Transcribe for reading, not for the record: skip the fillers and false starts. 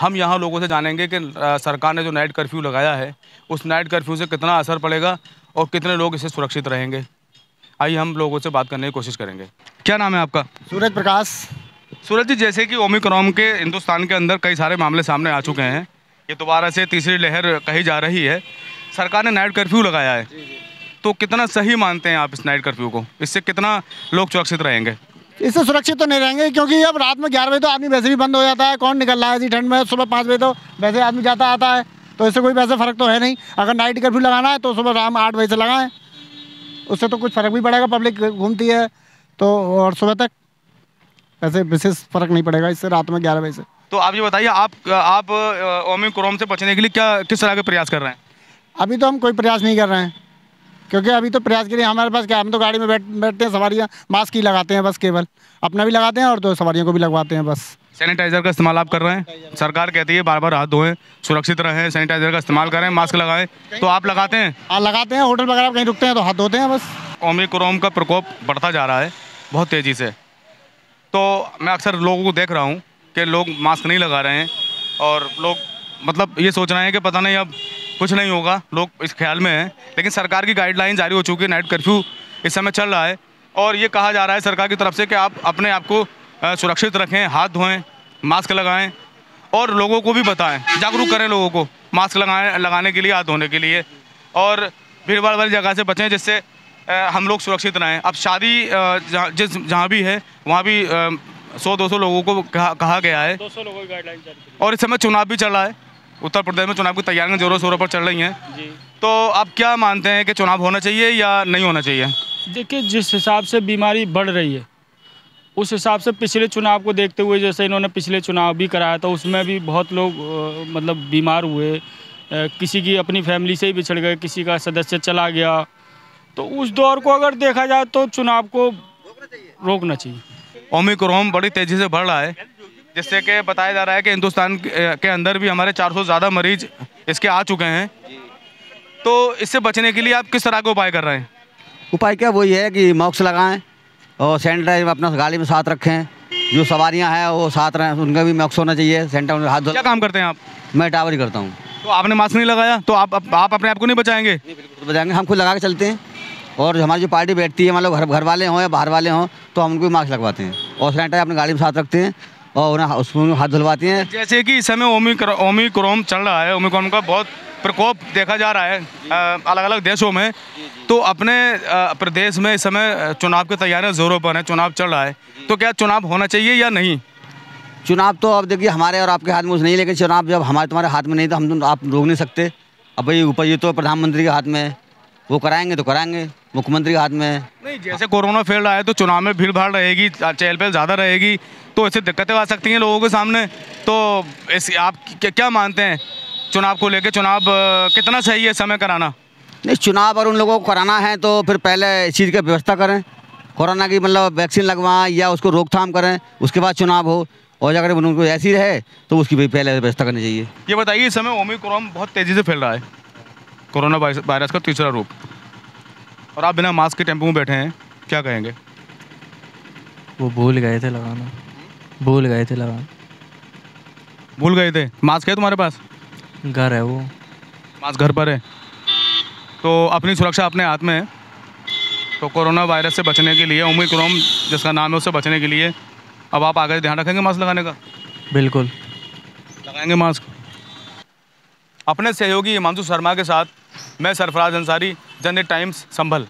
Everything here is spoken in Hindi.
हम यहाँ लोगों से जानेंगे कि सरकार ने जो नाइट कर्फ्यू लगाया है उस नाइट कर्फ्यू से कितना असर पड़ेगा और कितने लोग इससे सुरक्षित रहेंगे। आइए हम लोगों से बात करने की कोशिश करेंगे। क्या नाम है आपका? सूरज प्रकाश। सूरज जी, जैसे कि ओमिक्रॉन के हिंदुस्तान के अंदर कई सारे मामले सामने आ चुके हैं, ये दोबारा से तीसरी लहर कही जा रही है, सरकार ने नाइट कर्फ्यू लगाया है, तो कितना सही मानते हैं आप इस नाइट कर्फ्यू को? इससे कितना लोग सुरक्षित रहेंगे? इससे सुरक्षित तो नहीं रहेंगे, क्योंकि अब रात में 11 बजे तो आदमी वैसे भी बंद हो जाता है। कौन निकल रहा है ऐसी ठंड में? सुबह 5 बजे तो वैसे आदमी जाता आता है, तो इससे कोई वैसे फ़र्क तो है नहीं। अगर नाइट कर्फ्यू लगाना है तो सुबह शाम 8 बजे से लगाएं, उससे तो कुछ फ़र्क भी पड़ेगा। पब्लिक घूमती है तो, और सुबह तक ऐसे विशेष फ़र्क नहीं पड़ेगा इससे रात में 11 बजे से। तो आप ये बताइए, आप ओमिक्रॉन से बचने के लिए किस तरह के प्रयास कर रहे हैं? अभी तो हम कोई प्रयास नहीं कर रहे हैं, क्योंकि अभी तो प्रयास के लिए हमारे पास क्या, हम तो गाड़ी में बैठते हैं, सवारियाँ मास्क ही लगाते हैं बस, केवल अपना भी लगाते हैं और तो सवारियों को भी लगवाते हैं बस। सैनिटाइजर का इस्तेमाल आप कर रहे हैं? सरकार कहती है बार बार हाथ धोएं, सुरक्षित रहें, सैनिटाइजर का इस्तेमाल करें, मास्क लगाएं, तो आप लगाते हैं? हाँ लगाते हैं। होटल वगैरह कहीं रुकते हैं तो हाथ धोते हैं बस। ओमिक्रॉन का प्रकोप बढ़ता जा रहा है बहुत तेज़ी से, तो मैं अक्सर लोगों को देख रहा हूँ कि लोग मास्क नहीं लगा रहे हैं और लोग मतलब ये सोच रहे हैं कि पता नहीं अब कुछ नहीं होगा, लोग इस ख्याल में हैं। लेकिन सरकार की गाइडलाइन जारी हो चुकी है, नाइट कर्फ्यू इस समय चल रहा है और ये कहा जा रहा है सरकार की तरफ से कि आप अपने आप को सुरक्षित रखें, हाथ धोएं, मास्क लगाएं और लोगों को भी बताएं, जागरूक करें लोगों को मास्क लगाने के लिए, हाथ धोने के लिए, और भीड़ भाड़ वाली जगह से बचें जिससे हम लोग सुरक्षित रहें। अब शादी जहाँ भी है वहाँ भी 100-200 लोगों को कहा गया है, 200 लोगों की गाइडलाइन जारी की। और इस समय चुनाव भी चल रहा है, उत्तर प्रदेश में चुनाव की तैयारियां जोरों शोरों पर चल रही हैं जी। तो आप क्या मानते हैं कि चुनाव होना चाहिए या नहीं होना चाहिए? देखिए, जिस हिसाब से बीमारी बढ़ रही है उस हिसाब से पिछले चुनाव को देखते हुए, जैसे इन्होंने पिछले चुनाव भी कराया था उसमें भी बहुत लोग मतलब बीमार हुए, किसी की अपनी फैमिली से ही बिछड़ गए, किसी का सदस्य चला गया, तो उस दौर को अगर देखा जाए तो चुनाव को रोकना चाहिए। ओमिक्रॉन बड़ी तेज़ी से बढ़ रहा है, जिससे कि बताया जा रहा है कि हिंदुस्तान के अंदर भी हमारे 400 से ज़्यादा मरीज इसके आ चुके हैं, तो इससे बचने के लिए आप किस तरह के उपाय कर रहे हैं? उपाय क्या, वही है कि मास्क लगाएं और सैनिटाइजर अपना गाड़ी में साथ रखें, जो सवारियां हैं वो साथ रहें, उनका भी मास्क होना चाहिए, सैनिटाइजर हाथ धो। क्या काम करते हैं आप? मैं टावर ही करता हूँ। तो आपने मास्क नहीं लगाया तो आप अपने आप को नहीं बचाएंगे? बिल्कुल बचाएंगे, हम खुद लगा के चलते हैं, और हमारी जो पार्टी बैठती है, मतलब घर वाले हों या बाहर वाले हों, तो हम उनको भी मास्क लगवाते हैं और सैनिटाइजर अपनी गाड़ी में साथ रखते हैं और उन्हें उसमें हाथ धुलवाते हैं। जैसे कि इस समय ओमिक्रॉन चल रहा है, ओमिक्रॉन का बहुत प्रकोप देखा जा रहा है अलग अलग देशों में, तो अपने प्रदेश में इस समय चुनाव की तैयारियां जोरों पर हैं, चुनाव चल रहा है, तो क्या चुनाव होना चाहिए या नहीं? चुनाव तो अब देखिए हमारे और आपके हाथ में नहीं, लेकिन चुनाव जब हमारे तुम्हारे हाथ में नहीं तो हम आप रोक नहीं सकते। अब भाई ऊपर ये तो प्रधानमंत्री के हाथ में है, वो कराएंगे तो कराएंगे, मुख्यमंत्री के हाथ में है। नहीं, जैसे कोरोना फैल रहा है तो चुनाव में भीड़ भाड़ रहेगी, चहल पहल ज़्यादा रहेगी, तो इससे दिक्कतें आ सकती हैं लोगों के सामने, तो आप क्या मानते हैं चुनाव को लेकर? चुनाव कितना सही है समय कराना? नहीं, चुनाव और उन लोगों को कराना है तो फिर पहले इस चीज़ की व्यवस्था करें, कोरोना की मतलब वैक्सीन लगवाएं या उसको रोकथाम करें, उसके बाद चुनाव हो, और अगर उनको ऐसी रहे तो उसकी भी पहले व्यवस्था करनी चाहिए। ये बताइए, इस समय ओमिक्रॉन बहुत तेज़ी से फैल रहा है, कोरोना वायरस का तीसरा रूप, और आप बिना मास्क के टेम्पो में बैठे हैं, क्या कहेंगे? वो भूल गए थे लगाना। भूल गए थे? मास्क है तुम्हारे पास? घर है वो। मास्क घर पर है, तो अपनी सुरक्षा अपने हाथ में है। तो कोरोना वायरस से बचने के लिए, ओमिक्रॉन जिसका नाम है उससे बचने के लिए अब आप आगे ध्यान रखेंगे मास्क लगाने का? बिल्कुल लगाएंगे मास्क। अपने सहयोगी हिमांशु शर्मा के साथ मैं सरफराज अंसारी, जनहित टाइम्स, संभल।